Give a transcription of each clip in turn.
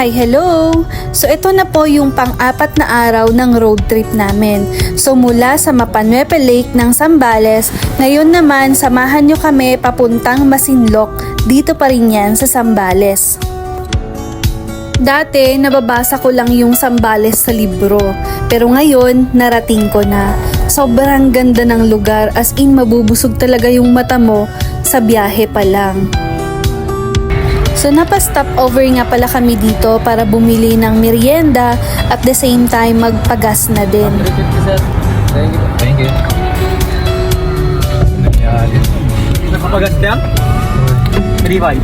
Hi, hello! So ito na po yung pang-apat na araw ng road trip namin. So mula sa Mapanuepe Lake ng Zambales, ngayon naman samahan nyo kami papuntang Masinloc. Dito pa rin yan sa Zambales. Dati, nababasa ko lang yung Zambales sa libro. Pero ngayon, narating ko na. Sobrang ganda ng lugar, as in mabubusog talaga yung mata mo sa biyahe pa lang. So napa-stop over nga pala kami dito para bumili ng merienda at the same time magpagas na din. 150 sir. Thank you. Nagpapagas ka? 3.5.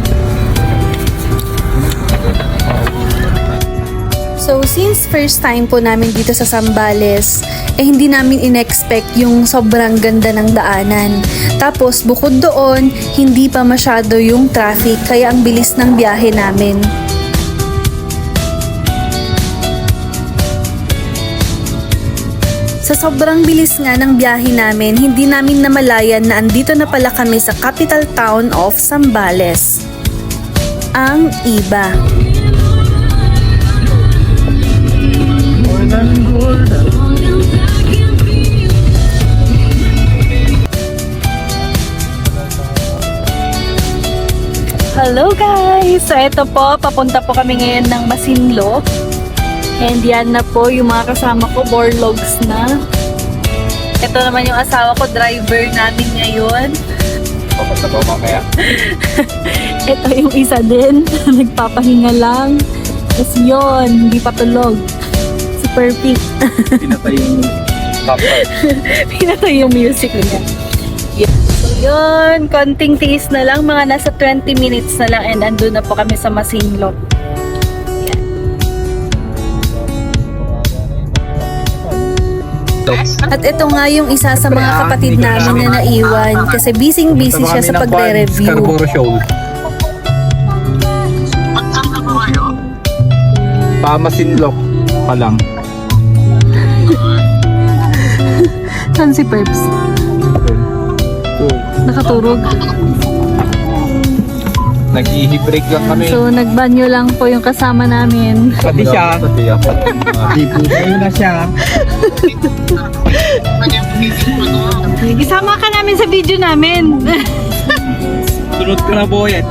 So since first time po namin dito sa Zambales, hindi namin in-expect yung sobrang ganda ng daanan. Tapos bukod doon, hindi pa masyado yung traffic kaya ang bilis ng biyahe namin. Sa sobrang bilis nga ng biyahe namin, hindi namin namalayan na andito na pala kami sa capital town of Zambales, ang Iba. Hello guys! So ito po, papunta po kami ngayon ng Masinloc. And yan na po yung mga kasama ko, Borlogs na. Ito naman yung asawa ko, driver namin ngayon. Papunta po mamaya. Ito yung isa din, nagpapahinga lang. Tapos yun, hindi pa tulog. Super fit. Pinatay yung kapal. Pinatay yung music niya. So yun, konting tiis na lang, mga nasa 20 minutes na lang and andun na po kami sa Masinloc. At ito nga yung isa sa mga kapatid namin na naiwan kasi busy-busy siya sa pagre-review. Masinloc pa lang. Saan si Peps? Nakaturog. Nag-i-break lang kami. So nagbanyo lang po yung kasama namin. Pati siya. Ipupoy na siya. Isama ka namin sa video namin. Sunod ka na boyet.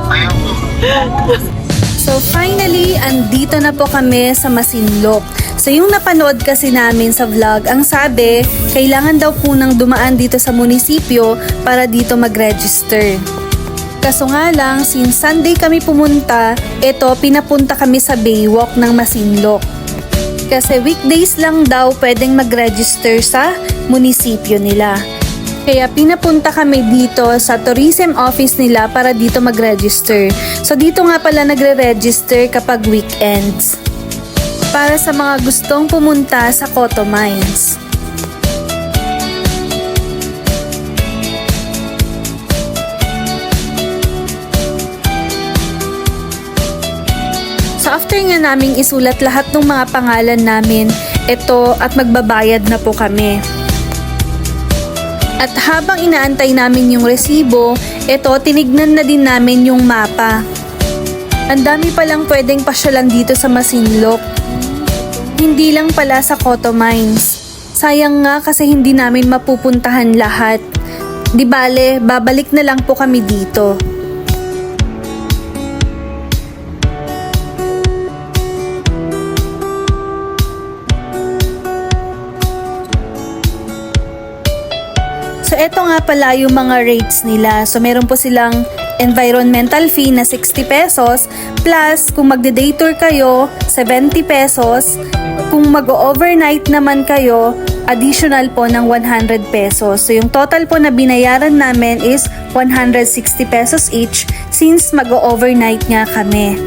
So finally, andito na po kami sa Masinloc. So yung napanood kasi namin sa vlog, ang sabi, kailangan daw po nang dumaan dito sa munisipyo para dito mag-register. Kaso nga lang, since Sunday kami pumunta, pinapunta kami sa Baywalk ng Masinloc. Kasi weekdays lang daw pwedeng mag-register sa munisipyo nila. Kaya pinapunta kami dito sa tourism office nila para dito mag-register. So dito nga pala nagre-register kapag weekends. Para sa mga gustong pumunta sa Coto Mines. So after nga naming isulat lahat ng mga pangalan namin, at magbabayad na po kami. At habang inaantay namin yung resibo, tinignan na din namin yung mapa. Ang dami palang pwedeng pasyalan dito sa Masinloc. Hindi lang pala sa Coto Mines. Sayang nga kasi hindi namin mapupuntahan lahat. Di bale, babalik na lang po kami dito. So eto nga pala yung mga rates nila. So meron po silang environmental fee na 60 pesos plus kung magde-day tour kayo 70 pesos. Kung mag-overnight naman kayo, additional po ng 100 pesos. So yung total po na binayaran namin is 160 pesos each since mag-overnight nga kami.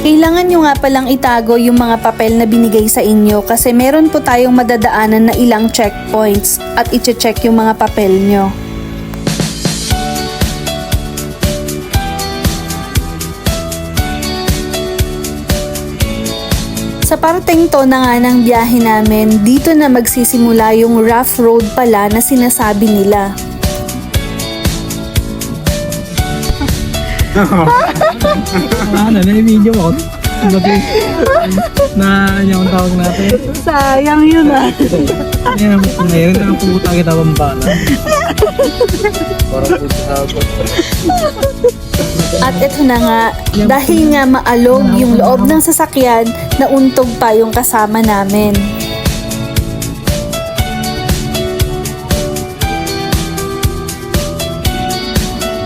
Kailangan nyo nga palang itago yung mga papel na binigay sa inyo kasi meron po tayong madadaanan na ilang checkpoints at i-check yung mga papel nyo. Sa parteng to na nga ng biyahe namin, dito na magsisimula yung rough road pala na sinasabi nila. Ano na yung video mo? Gabi na yung tawag natin. Sayang yun ah. Ngayon na pupunta kita bambala. Parang puto sa ako. At ito na nga, dahil nga maalog yung loob ng sasakyan, nauntog pa yung kasama namin.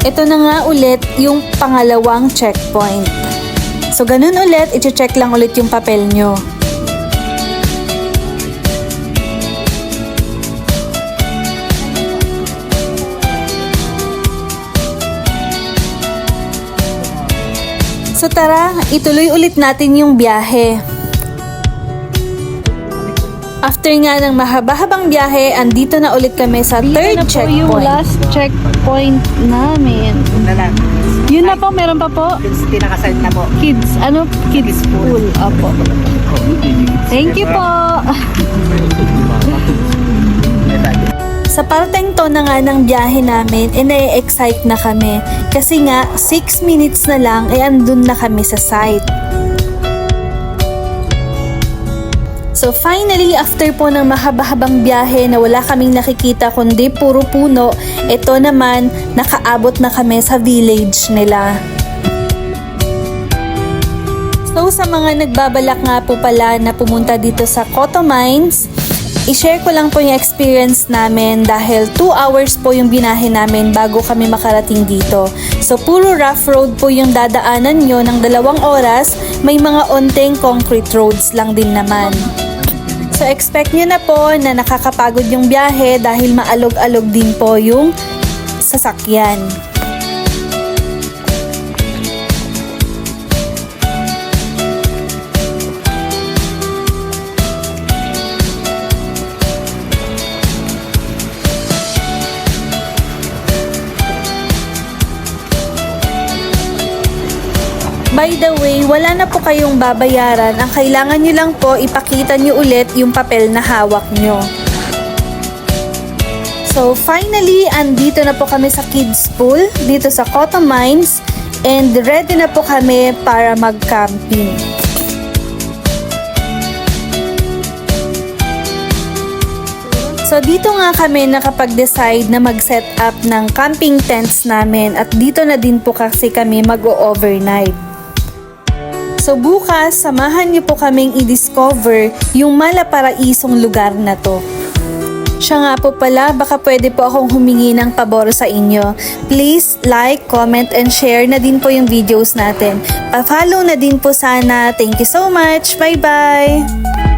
Ito na nga ulit yung pangalawang checkpoint. So ganun ulit, i-check lang ulit yung papel nyo. So tara, ituloy ulit natin yung biyahe. After nga ng mahaba-habang biyahe, andito na ulit kami sa third checkpoint. Yung last checkpoint namin. Yun na po, meron pa po. Pinakasal na po. Kids, ano? Kids pool. Opo. Thank you po. Sa parteng to na nga ng biyahe namin, na-excite na kami. Kasi nga, 6 minutes na lang, andun na kami sa site. So finally, after po ng mahaba-habang biyahe na wala kaming nakikita kundi puro puno, ito naman, nakaabot na kami sa village nila. So sa mga nagbabalak nga po pala na pumunta dito sa Cotto Mines, i-share ko lang po yung experience namin dahil 2 hours po yung binahe namin bago kami makarating dito. So puro rough road po yung dadaanan nyo ng 2 oras, may mga onteng concrete roads lang din naman. So expect nyo na po na nakakapagod yung biyahe dahil maalog-alog din po yung sasakyan. By the way, wala na po kayong babayaran. Ang kailangan nyo lang po, ipakita nyo ulit yung papel na hawak nyo. So, finally, andito na po kami sa kids pool, dito sa Cotto Mines, and ready na po kami para mag-camping. So, dito nga kami nakapag-decide na mag-set up ng camping tents namin at dito na din po kasi kami mag-o-overnight. So bukas, samahan niyo po kaming i-discover yung malaparaisong lugar na to. Siya nga po pala, baka pwede po akong humingi ng pabor sa inyo. Please like, comment, and share na din po yung videos natin. Pa-follow na din po sana. Thank you so much. Bye-bye!